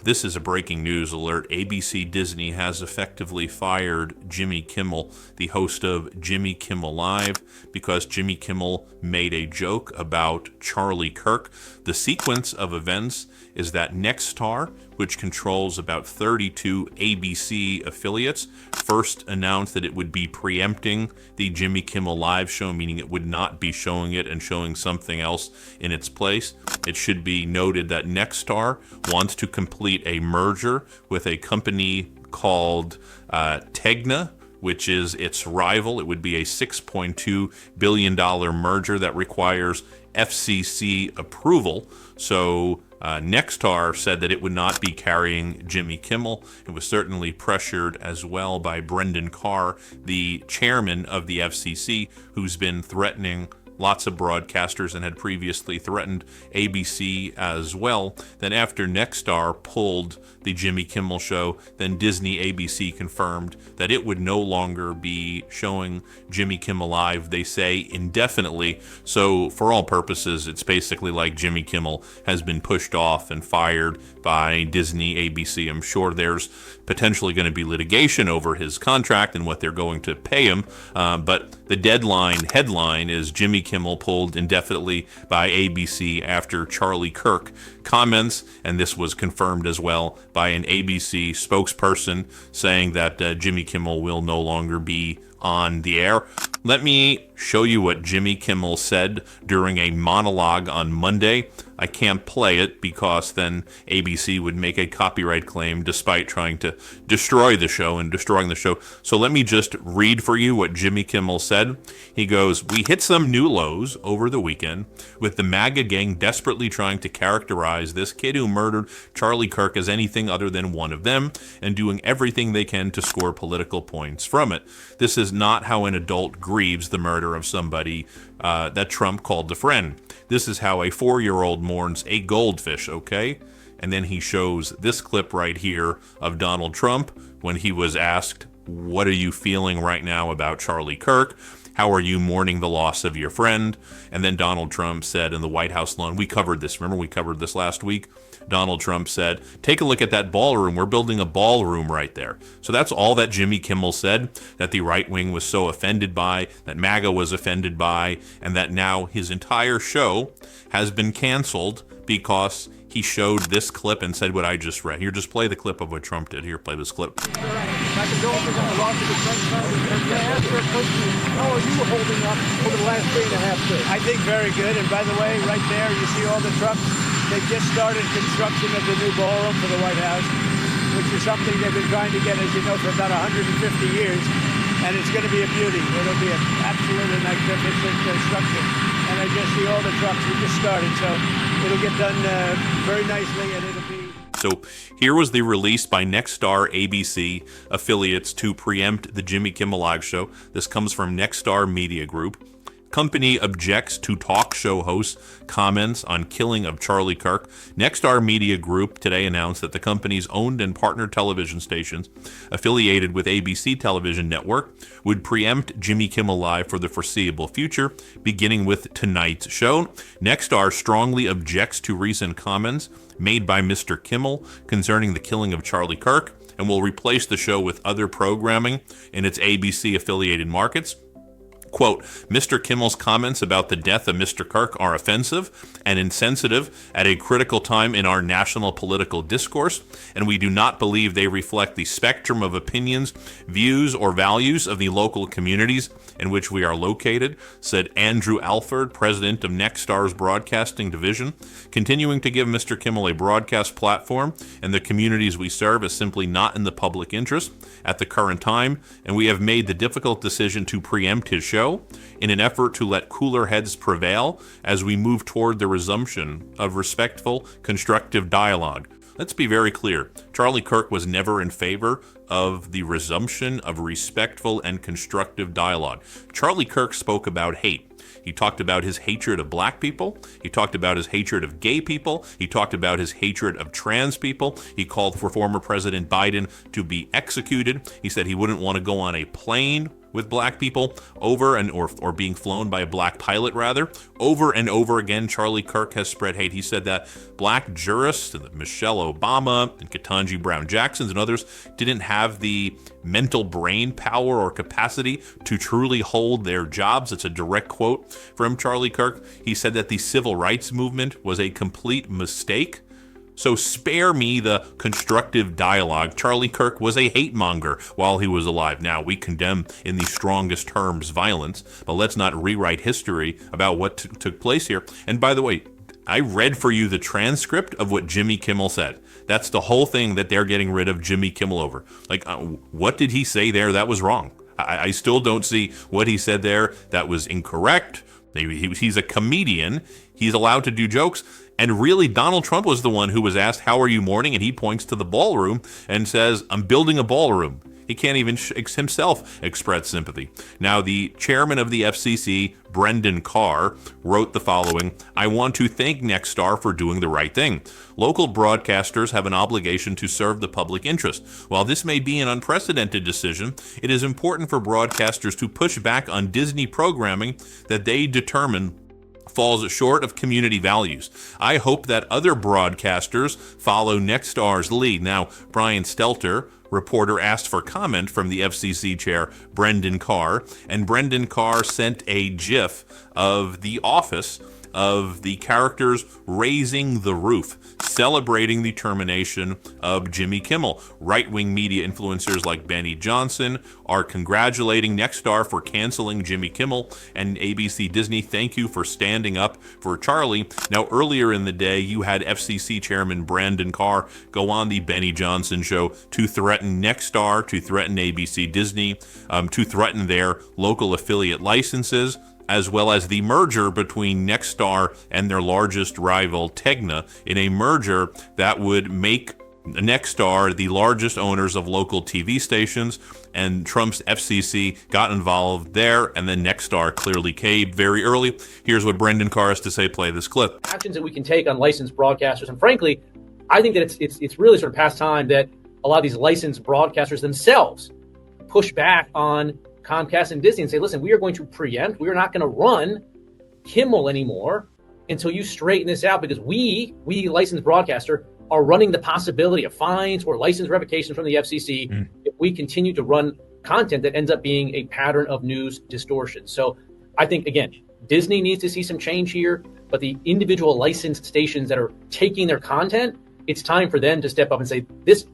This is a breaking news alert. ABC Disney has effectively fired Jimmy Kimmel, the host of Jimmy Kimmel Live, because Jimmy Kimmel made a joke about Charlie Kirk. The sequence of events is that Nexstar, which controls about 32 ABC affiliates, first announced that it would be preempting the Jimmy Kimmel Live show, meaning it would not be showing it and showing something else in its place. It should be noted that Nexstar wants to complete a merger with a company called Tegna, which is its rival. It would be a $6.2 billion merger that requires FCC approval. So Nexstar said that it would not be carrying Jimmy Kimmel. It was certainly pressured as well by Brendan Carr, the chairman of the FCC, who's been threatening lots of broadcasters and had previously threatened ABC as well. Then after Nexstar pulled the Jimmy Kimmel show, then Disney ABC confirmed that it would no longer be showing Jimmy Kimmel Live, they say, indefinitely. So for all purposes, it's basically like Jimmy Kimmel has been pushed off and fired by Disney ABC. I'm sure there's potentially going to be litigation over his contract and what they're going to pay him. But the headline is Jimmy Kimmel pulled indefinitely by ABC after Charlie Kirk comments, and this was confirmed as well by an ABC spokesperson saying that Jimmy Kimmel will no longer be on the air. Let me show you what Jimmy Kimmel said during a monologue on Monday. I can't play it because then ABC would make a copyright claim despite trying to destroy the show and destroying the show. So let me just read for you what Jimmy Kimmel said. He goes, "We hit some new lows over the weekend with the MAGA gang desperately trying to characterize this kid who murdered Charlie Kirk as anything other than one of them and doing everything they can to score political points from it. This is not how an adult grieves the murder of somebody that Trump called a friend. This is how a 4-year-old mourns a goldfish, okay?" And then he shows this clip right here of Donald Trump when he was asked, "What are you feeling right now about Charlie Kirk? How are you mourning the loss of your friend?" And then Donald Trump said in the White House lawn, we covered this, remember we covered this last week? Donald Trump said, "Take a look at that ballroom. We're building a ballroom right there." So that's all that Jimmy Kimmel said, that the right wing was so offended by, that MAGA was offended by, and that now his entire show has been canceled because he showed this clip and said what I just read. Here, just play the clip of what Trump did. Here, play this clip. How are you holding up over the last 3.5 days? I think very good. And by the way, right there, you see all the trucks. They've just started construction of the new ballroom for the White House, which is something they've been trying to get, as you know, for about 150 years. And it's going to be a beauty. It'll be an absolutely magnificent construction. And I just see all the trucks. We just started, so it'll get done very nicely, and it'll be... So here was the release by Nexstar ABC affiliates to preempt the Jimmy Kimmel Live show. This comes from Nexstar Media Group. Company objects to talk show hosts' comments on killing of Charlie Kirk. Nexstar Media Group today announced that the company's owned and partnered television stations affiliated with ABC Television Network would preempt Jimmy Kimmel Live for the foreseeable future, beginning with tonight's show. Nexstar strongly objects to recent comments made by Mr. Kimmel concerning the killing of Charlie Kirk and will replace the show with other programming in its ABC-affiliated markets. Quote, "Mr. Kimmel's comments about the death of Mr. Kirk are offensive and insensitive at a critical time in our national political discourse, and we do not believe they reflect the spectrum of opinions, views, or values of the local communities in which we are located," said Andrew Alford, president of Nexstar's broadcasting division. "Continuing to give Mr. Kimmel a broadcast platform and the communities we serve is simply not in the public interest at the current time, and we have made the difficult decision to preempt his show in an effort to let cooler heads prevail as we move toward the resumption of respectful, constructive dialogue." Let's be very clear. Charlie Kirk was never in favor of the resumption of respectful and constructive dialogue. Charlie Kirk spoke about hate. He talked about his hatred of black people. He talked about his hatred of gay people. He talked about his hatred of trans people. He called for former President Biden to be executed. He said he wouldn't want to go on a plane with black people over and or being flown by a black pilot rather. Over and over again, Charlie Kirk has spread hate. He said that black jurists and Michelle Obama and Ketanji Brown Jackson and others didn't have the mental brain power or capacity to truly hold their jobs. It's a direct quote from Charlie Kirk. He said that the civil rights movement was a complete mistake. So spare me the constructive dialogue. Charlie Kirk was a hate monger while he was alive. Now, we condemn in the strongest terms violence, but let's not rewrite history about what took place here. And by the way, I read for you the transcript of what Jimmy Kimmel said. That's the whole thing that they're getting rid of Jimmy Kimmel over. Like, what did he say there that was wrong? I still don't see what he said there that was incorrect. Maybe he's a comedian. He's allowed to do jokes. And really, Donald Trump was the one who was asked, how are you mourning? And he points to the ballroom and says, I'm building a ballroom. He can't even himself express sympathy. Now, the chairman of the FCC, Brendan Carr, wrote the following: I want to thank Nexstar for doing the right thing. Local broadcasters have an obligation to serve the public interest. While this may be an unprecedented decision, it is important for broadcasters to push back on Disney programming that they determine falls short of community values. I hope that other broadcasters follow Nexstar's lead. Now, Brian Stelter, reporter, asked for comment from the FCC chair, Brendan Carr, and Brendan Carr sent a GIF of The Office of the characters raising the roof, celebrating the termination of Jimmy Kimmel. Right-wing media influencers like Benny Johnson are congratulating Nexstar for canceling Jimmy Kimmel, and ABC Disney, thank you for standing up for Charlie. Now, earlier in the day, you had FCC Chairman Brandon Carr go on the Benny Johnson show to threaten Nexstar, to threaten ABC Disney, to threaten their local affiliate licenses, as well as the merger between Nexstar and their largest rival, Tegna, in a merger that would make Nexstar the largest owners of local TV stations. And Trump's FCC got involved there, and then Nexstar clearly caved very early. Here's what Brendan Carr has to say. Play this clip. Actions that we can take on licensed broadcasters, and frankly, I think that it's really sort of past time that a lot of these licensed broadcasters themselves push back on Comcast and Disney and say, listen, we are going to preempt. We are not going to run Kimmel anymore until you straighten this out, because we licensed broadcaster, are running the possibility of fines or license revocations from the FCC if we continue to run content that ends up being a pattern of news distortion. So I think, again, Disney needs to see some change here, but the individual licensed stations that are taking their content, it's time for them to step up and say, this,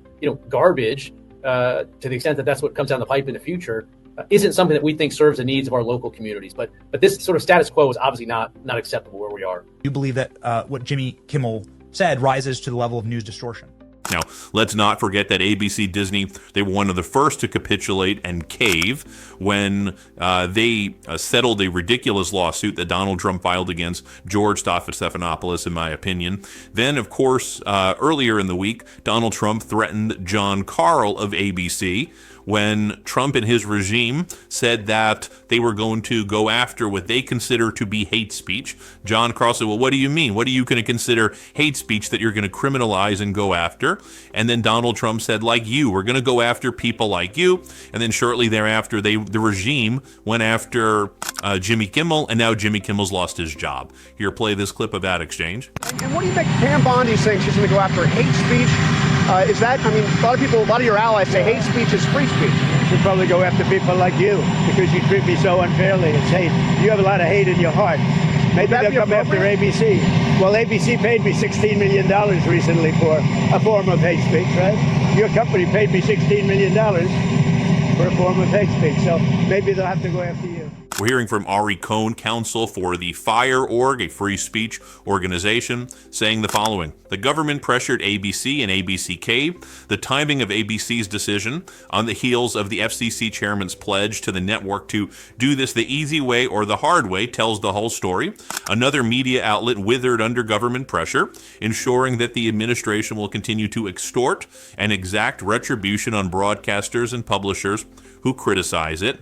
garbage, to the extent that that's what comes down the pipe in the future, isn't something that we think serves the needs of our local communities. But this sort of status quo is obviously not acceptable where we are. You believe that what Jimmy Kimmel said rises to the level of news distortion? Now, let's not forget that ABC Disney, they were one of the first to capitulate and cave when they settled a ridiculous lawsuit that Donald Trump filed against George Stephanopoulos, in my opinion. Then, of course, earlier in the week, Donald Trump threatened John Carl of ABC when Trump and his regime said that they were going to go after what they consider to be hate speech. John Carl said, well, what do you mean? What are you going to consider hate speech that you're going to criminalize and go after? And then Donald Trump said, like you, we're going to go after people like you. And then shortly thereafter, the regime went after Jimmy Kimmel, and now Jimmy Kimmel's lost his job. Here, play this clip of that exchange. And what do you make Pam Bondi saying she's going to go after hate speech? Is that, a lot of your allies say hate speech is free speech. You should probably go after people like you because you treat me so unfairly. It's hate. You have a lot of hate in your heart. Maybe they'll come after ABC. Well, ABC paid me $16 million recently for a form of hate speech, right? Your company paid me $16 million for a form of hate speech. So maybe they'll have to go after you. We're hearing from Ari Cohn, counsel for the FIRE Org, a free speech organization, saying the following: the government pressured ABC and ABC caved. The timing of ABC's decision on the heels of the FCC chairman's pledge to the network to do this the easy way or the hard way tells the whole story. Another media outlet withered under government pressure, ensuring that the administration will continue to extort and exact retribution on broadcasters and publishers who criticize it.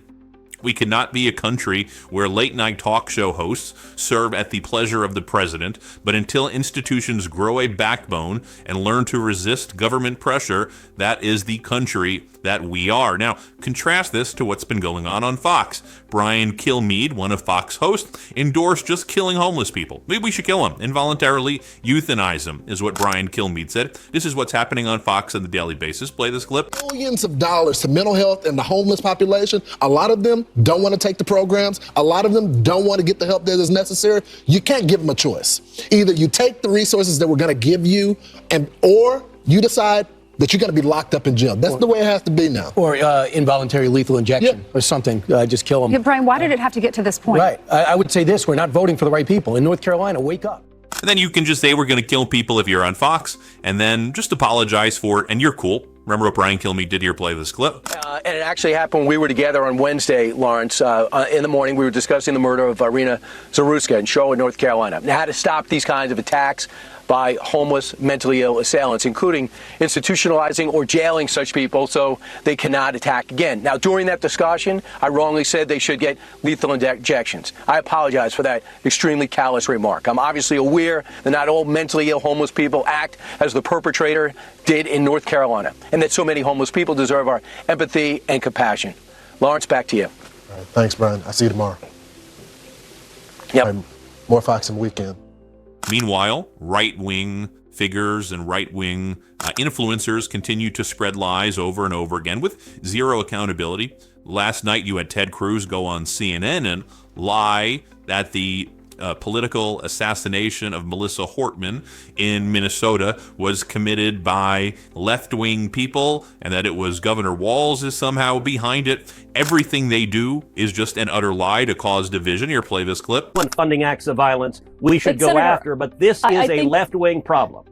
We cannot be a country where late-night talk show hosts serve at the pleasure of the president, but until institutions grow a backbone and learn to resist government pressure, that is the country that we are. Now, contrast this to what's been going on Fox. Brian Kilmeade, one of Fox hosts, endorsed just killing homeless people. Maybe we should kill them, involuntarily euthanize them, is what Brian Kilmeade said. This is what's happening on Fox on a daily basis. Play this clip. Billions of dollars to mental health and the homeless population. A lot of them don't want to take the programs. A lot of them don't want to get the help that is necessary. You can't give them a choice. Either you take the resources that we're going to give you, or you decide that you're going to be locked up in jail. That's the way it has to be now. Or involuntary lethal injection or something. Just kill them. Yeah, Brian, why did it have to get to this point? Right. I would say this. We're not voting for the right people. In North Carolina, wake up. And then you can just say we're going to kill people if you're on Fox, and then just apologize for it, and you're cool. Remember what Brian Kilmeade did here? Play this clip. And it actually happened when we were together on Wednesday, Lawrence. In the morning, we were discussing the murder of Irina Zaruska in Charlotte, North Carolina, and how to stop these kinds of attacks by homeless, mentally ill assailants, including institutionalizing or jailing such people so they cannot attack again. Now, during that discussion, I wrongly said they should get lethal injections. I apologize for that extremely callous remark. I'm obviously aware that not all mentally ill homeless people act as the perpetrator did in North Carolina, and that so many homeless people deserve our empathy and compassion. Lawrence, back to you. All right, thanks, Brian. I'll see you tomorrow. Yep. Right, more Fox in the weekend. Meanwhile, right-wing figures and right-wing influencers continue to spread lies over and over again with zero accountability. Last night, you had Ted Cruz go on CNN and lie that the political assassination of Melissa Hortman in Minnesota was committed by left-wing people and that it was Governor Walz is somehow behind it. Everything they do is just an utter lie to cause division. Here, play this clip. Funding acts of violence we should go Senator, after, but this is a left-wing problem.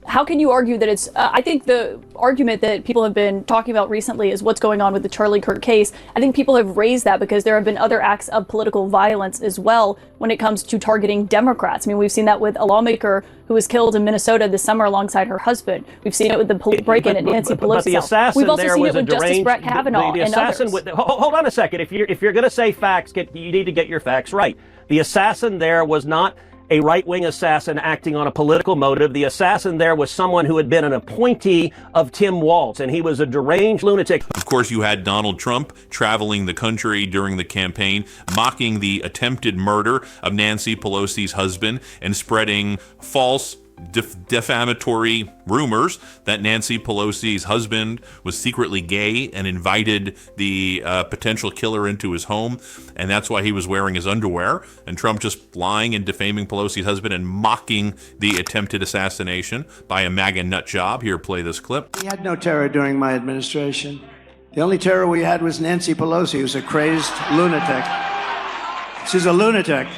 How can you argue that it's, I think the argument that people have been talking about recently is what's going on with the Charlie Kirk case. I think people have raised that because there have been other acts of political violence as well when it comes to targeting Democrats. I mean, we've seen that with a lawmaker who was killed in Minnesota this summer alongside her husband. We've seen it with the break-in at Nancy Pelosi. But the assassin We've also there seen was it with Justice Brett Kavanaugh the and assassin others. Hold on a second. If you're going to say facts, you need to get your facts right. The assassin there was not a right-wing assassin acting on a political motive. The assassin there was someone who had been an appointee of Tim Walz, and he was a deranged lunatic. Of course, you had Donald Trump traveling the country during the campaign, mocking the attempted murder of Nancy Pelosi's husband and spreading false defamatory rumors that Nancy Pelosi's husband was secretly gay and invited the potential killer into his home, and that's why he was wearing his underwear. And Trump just lying and defaming Pelosi's husband and mocking the attempted assassination by a MAGA nut job. Here, play this clip. We had no terror during my administration. The only terror we had was Nancy Pelosi, who's a crazed lunatic. She's a lunatic.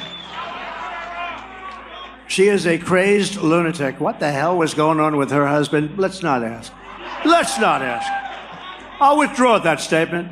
She is a crazed lunatic. What the hell was going on with her husband? Let's not ask. Let's not ask. I'll withdraw that statement.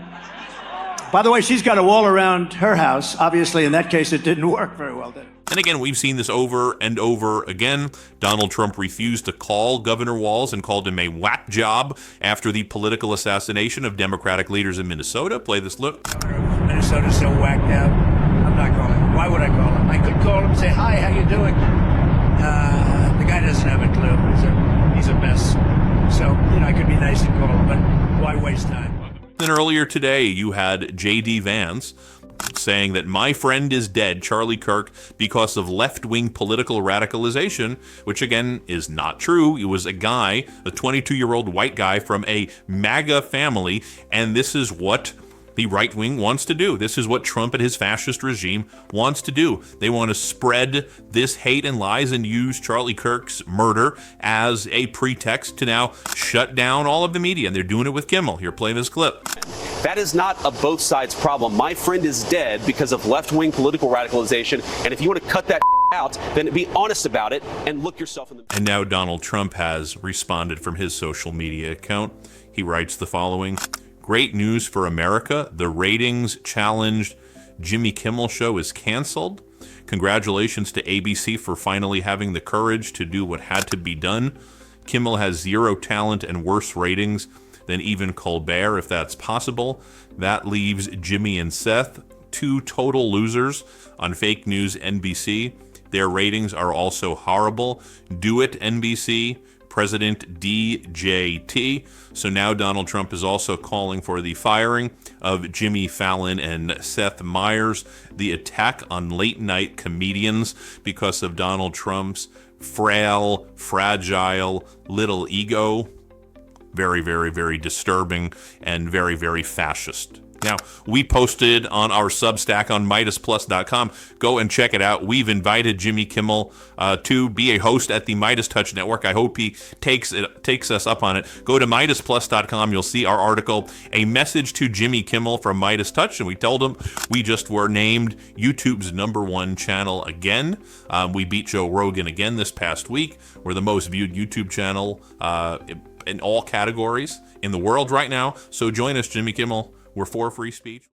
By the way, she's got a wall around her house. Obviously, in that case, it didn't work very well, did it? And again, we've seen this over and over again. Donald Trump refused to call Governor Walz and called him a whack job after the political assassination of Democratic leaders in Minnesota. Play this look. Minnesota's so whacked out. I'm not calling him. Why would I call him? I could call him and say, hi, how you doing? The guy doesn't have a clue. He's a mess. So, I could be nice and call him, but why waste time? Then earlier today, you had J.D. Vance saying that my friend is dead, Charlie Kirk, because of left-wing political radicalization, which again is not true. He was a guy, a 22-year-old white guy from a MAGA family, and this is what the right wing wants to do. This is what Trump and his fascist regime wants to do. They want to spread this hate and lies and use Charlie Kirk's murder as a pretext to now shut down all of the media. And they're doing it with Kimmel. Here, play this clip. That is not a both sides problem. My friend is dead because of left-wing political radicalization. And if you want to cut that out, then be honest about it and look yourself in the... And now Donald Trump has responded from his social media account. He writes the following: great news for America. The ratings challenged Jimmy Kimmel show is canceled. Congratulations to ABC for finally having the courage to do what had to be done. Kimmel has zero talent and worse ratings than even Colbert, if that's possible. That leaves Jimmy and Seth, two total losers on fake news NBC. Their ratings are also horrible. Do it, NBC. President DJT. So now Donald Trump is also calling for the firing of Jimmy Fallon and Seth Meyers, the attack on late night comedians because of Donald Trump's frail, fragile little ego. Very, very, very disturbing and very, very fascist. Now, we posted on our Substack on MidasPlus.com. Go and check it out. We've invited Jimmy Kimmel to be a host at the Midas Touch Network. I hope he takes us up on it. Go to MidasPlus.com. You'll see our article, A Message to Jimmy Kimmel from Midas Touch. And we told him we just were named YouTube's #1 channel again. We beat Joe Rogan again this past week. We're the most viewed YouTube channel in all categories in the world right now. So join us, Jimmy Kimmel. We're for free speech.